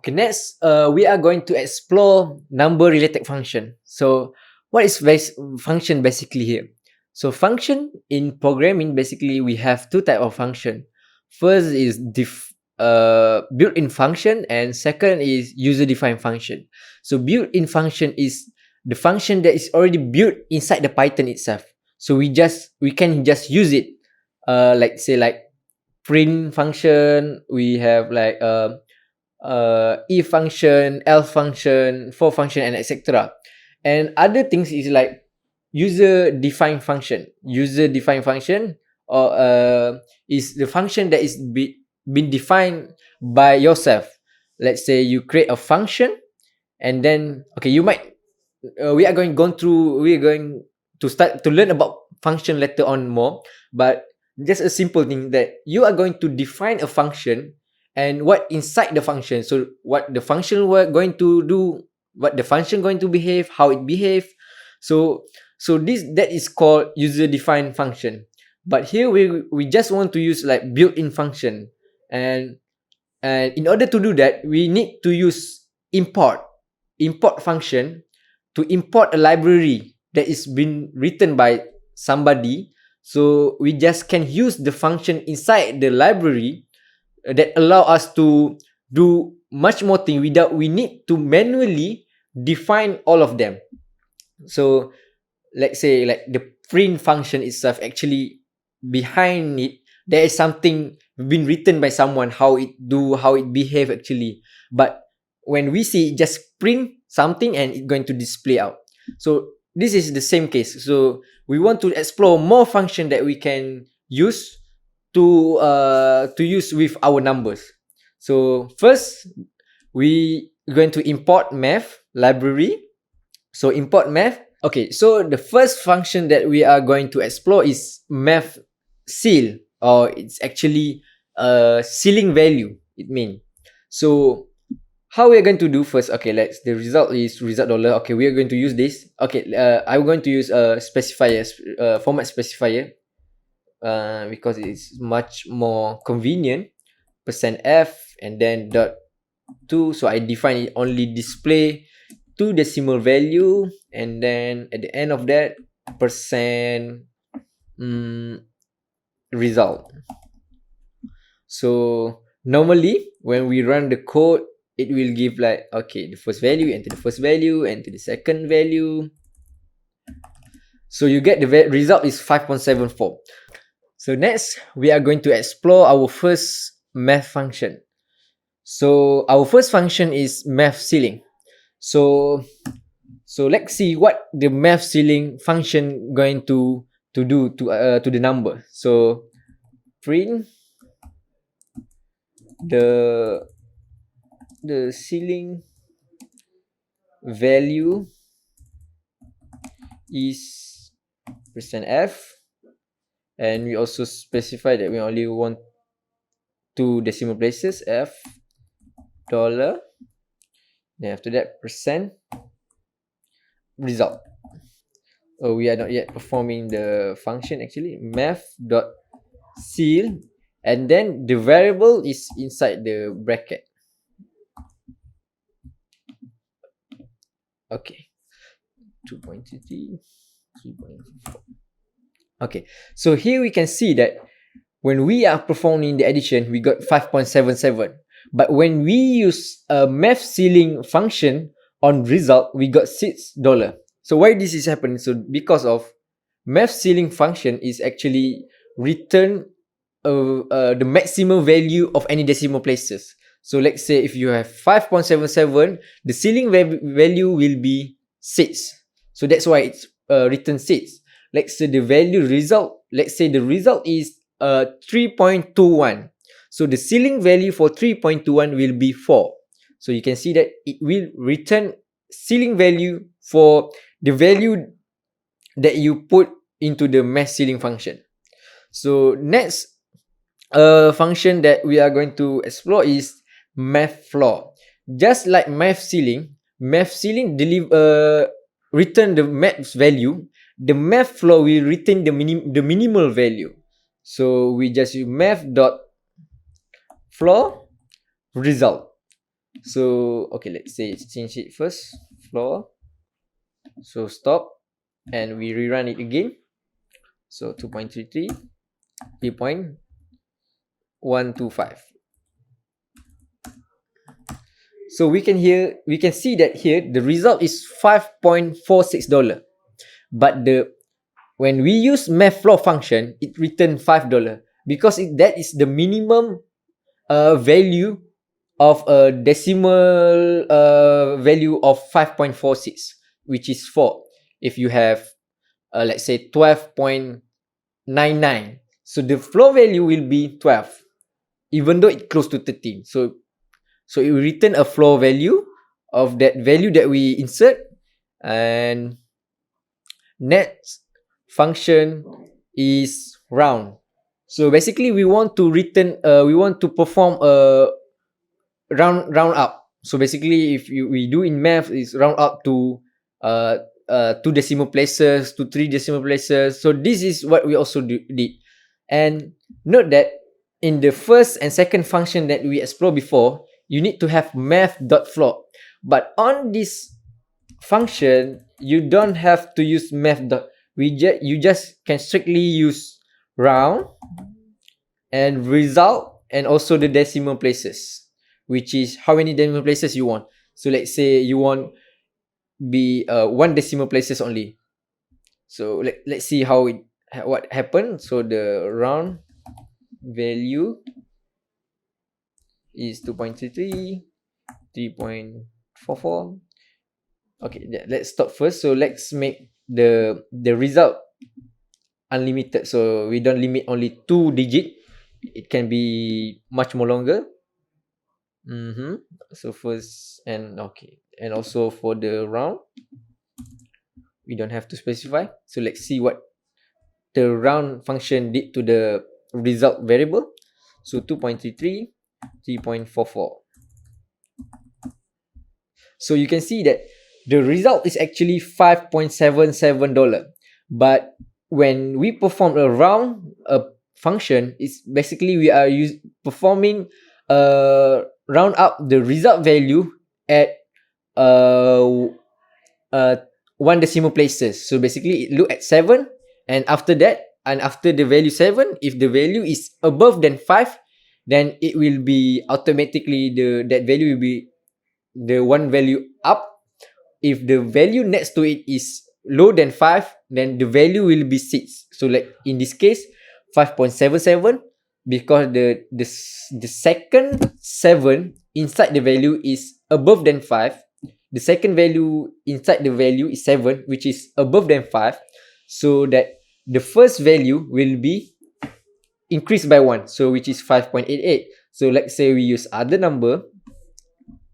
Okay, next, we are going to explore number-related function. So, what is function basically here? So, function in programming, basically, we have two type of function. First is built-in function, and second is user-defined function. So, built-in function is the function that is already built inside the Python itself. So, we can just use it. Like say like print function. We have like if function, else function, for function, and etc. And other things is like user defined function. User defined function or is the function that is been defined by yourself. Let's say you create a function, and then okay, you might we are going to start to learn about function later on more, but just a simple thing that you are going to define a function and what inside the function. So what the function we're going to do, what the function going to behave, how it behave. So this that is called user defined function. But here we just want to use like built-in function, and in order to do that we need to use import function to import a library that is been written by somebody. So we just can use the function inside the library that allow us to do much more thing without we need to manually define all of them. So let's say like the print function itself, actually behind it there is something been written by someone, how it do, how it behave actually. But when we see it, just print something and it's going to display out. So this is the same case. So we want to explore more function that we can use to use with our numbers. So first we going to import math library. So import math. Okay, so the first function that we are going to explore is math seal, or it's actually sealing value it mean. So how we are going to do first, okay, let's the result is result dollar. Okay, we are going to use this. Okay, I'm going to use a specifier, format specifier, because it's much more convenient. %f and then dot 2. So I define it only display 2 decimal value, and then at the end of that percent result. So normally when we run the code, it will give like, okay, the first value, enter the first value, enter the second value. So you get the result is 5.74. So next we are going to explore our first math function. So our first function is math ceiling. So let's see what the math ceiling function going to do to the number. So print the ceiling value is %f, and we also specify that we only want 2 decimal places, f dollar, then after that percent result. Oh, we are not yet performing the function actually. Math dot seal, and then the variable is inside the bracket. Okay, 2.33, 3.4. Okay, so here we can see that when we are performing the addition, we got 5.77. But when we use a math ceiling function on result, we got $6. So why this is happening? So because of math ceiling function is actually return the maximum value of any decimal places. So let's say if you have 5.77, the ceiling value will be 6. So that's why it's return 6. Let's say the value result, let's say the result is 3.21. So the ceiling value for 3.21 will be 4. So you can see that it will return ceiling value for the value that you put into the math ceiling function. So next function that we are going to explore is math floor. Just like math ceiling return the math value. The math floor will retain the minimal value. So we just use math dot floor result. So okay, let's say change it first, floor. So stop, and we rerun it again. So 2.33, 3.125. So we can see that here the result is $5.46. But when we use math floor function, it return $5 because that is the minimum value of a decimal value of 5.46, which is 4. If you have let's say 12.99, so the floor value will be 12, even though it's close to 13. So it will return a floor value of that value that we insert. And next function is round. So basically we want to return we want to perform a round up. So basically if we do in math is round up to 2 decimal places to 3 decimal places. So this is what we also did. And note that in the first and second function that we explored before, you need to have math.float. But on this function, you don't have to use math. You just can strictly use round and result, and also the decimal places, which is how many decimal places you want. So let's say you want be 1 decimal places only. So let's see what happened. So the round value is 2.33, 3.44. Okay, let's stop first. So let's make the result unlimited. So we don't limit only 2 digit. It can be much more longer. So first, and okay, and also for the round, we don't have to specify. So let's see what the round function did to the result variable. So 2.33, 3.44. So you can see that the result is actually $5.77. But when we perform a round function, it's basically we are performing round up the result value at 1 decimal places. So basically it look at 7, and after that, and after the value 7, if the value is above than 5, then it will be automatically that value will be the one value up. If the value next to it is lower than 5, then the value will be 6. So like in this case 5.77, because the second 7 inside the value is above than 5. The second value inside the value is 7, which is above than 5. So that the first value will be increased by 1, so which is 5.88. So let's say we use other number,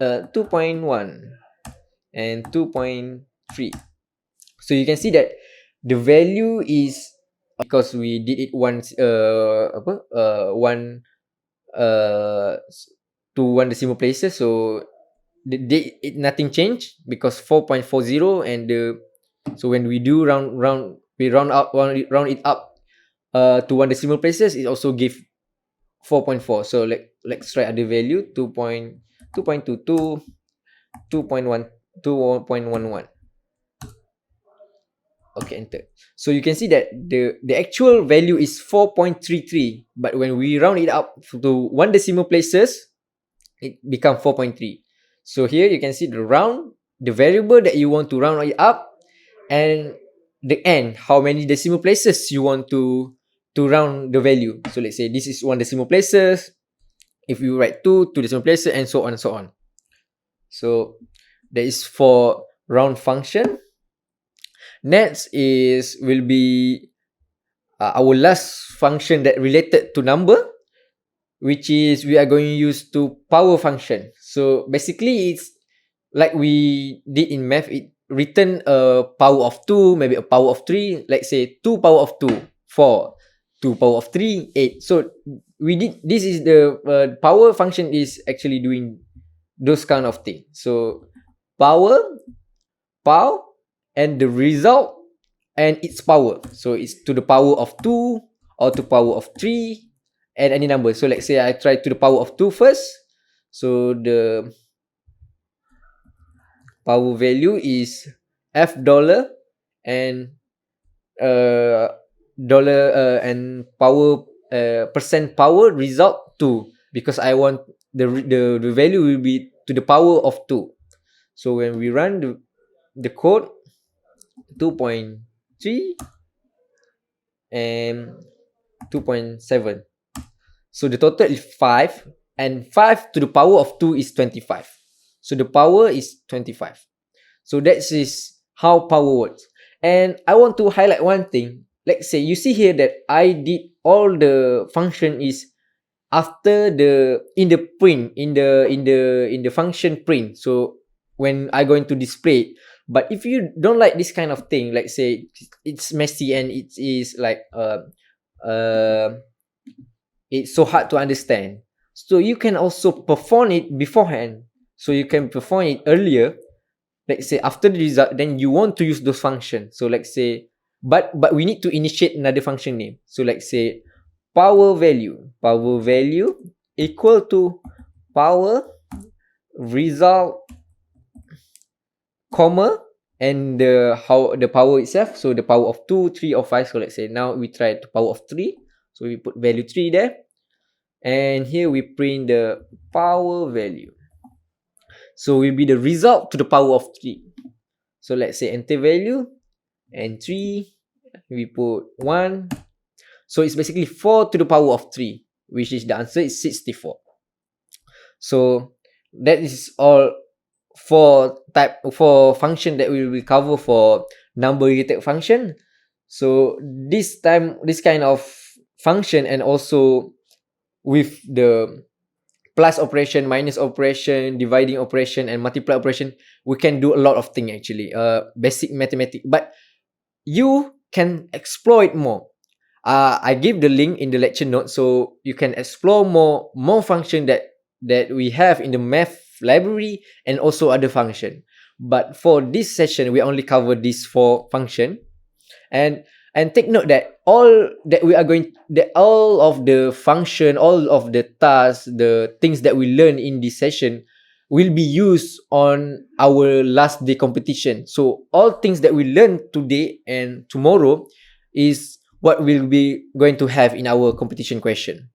2.1 and 2.3. So you can see that the value is, because we did it once to 1 decimal places, so nothing changed, because 4.40, and so when we do round it up to 1 decimal places, it also give 4.4. So let's try other value, 2.22, 2.11. Okay, enter. So you can see that the actual value is 4.33, but when we round it up to 1 decimal places, it becomes 4.3. So here you can see the variable that you want to round it up, and the end, how many decimal places you want to round the value. So let's say this is 1 decimal places. If you write 2 decimal places, and so on and so on. So that is for round function. Next will be our last function that related to number, which is we are going to use to power function. So basically it's like we did in math. It return a power of 2, maybe a power of 3. Let's say 2 power of 2, 4. 2 power of 3, 8. So we did, this is the power function is actually doing those kind of things. So power, and the result and its power. So it's to the power of 2 or to power of 3 and any number. So let's say I try to the power of 2 first. So the power value is F dollar, and dollar and power percent power result 2, because I want the value will be to the power of 2. So when we run the code, 2.3 and 2.7, so the total is 5, and 5 to the power of 2 is 25. So the power is 25. So that is how power works. And I want to highlight one thing. Let's say you see here that I did all the function is after the in the print in the function print. So when I going to display it. But if you don't like this kind of thing, like say it's messy and it is like it's so hard to understand, so you can also perform it beforehand. So you can perform it earlier, let's say after the result, then you want to use those functions. So let's say but we need to initiate another function name. So let's say power value equal to power result, comma, and the power itself. So the power of 2, 3, or 5. So let's say now we try the power of 3, so we put value 3 there, and here we print the power value. So will be the result to the power of 3. So let's say enter value, and 3, we put 1. So it's basically 4 to the power of 3, which is the answer is 64. So that is all for function that we will cover for number related function. So this kind of function, and also with the plus operation, minus operation, dividing operation, and multiply operation, we can do a lot of things actually, basic mathematics. But you can exploit more. I give the link in the lecture notes, so you can explore more function that we have in the math library, and also other function. But for this session, we only cover these 4 function. And take note that all of the function, all of the tasks, the things that we learn in this session will be used on our last day competition. So all things that we learn today and tomorrow is what we'll be going to have in our competition question.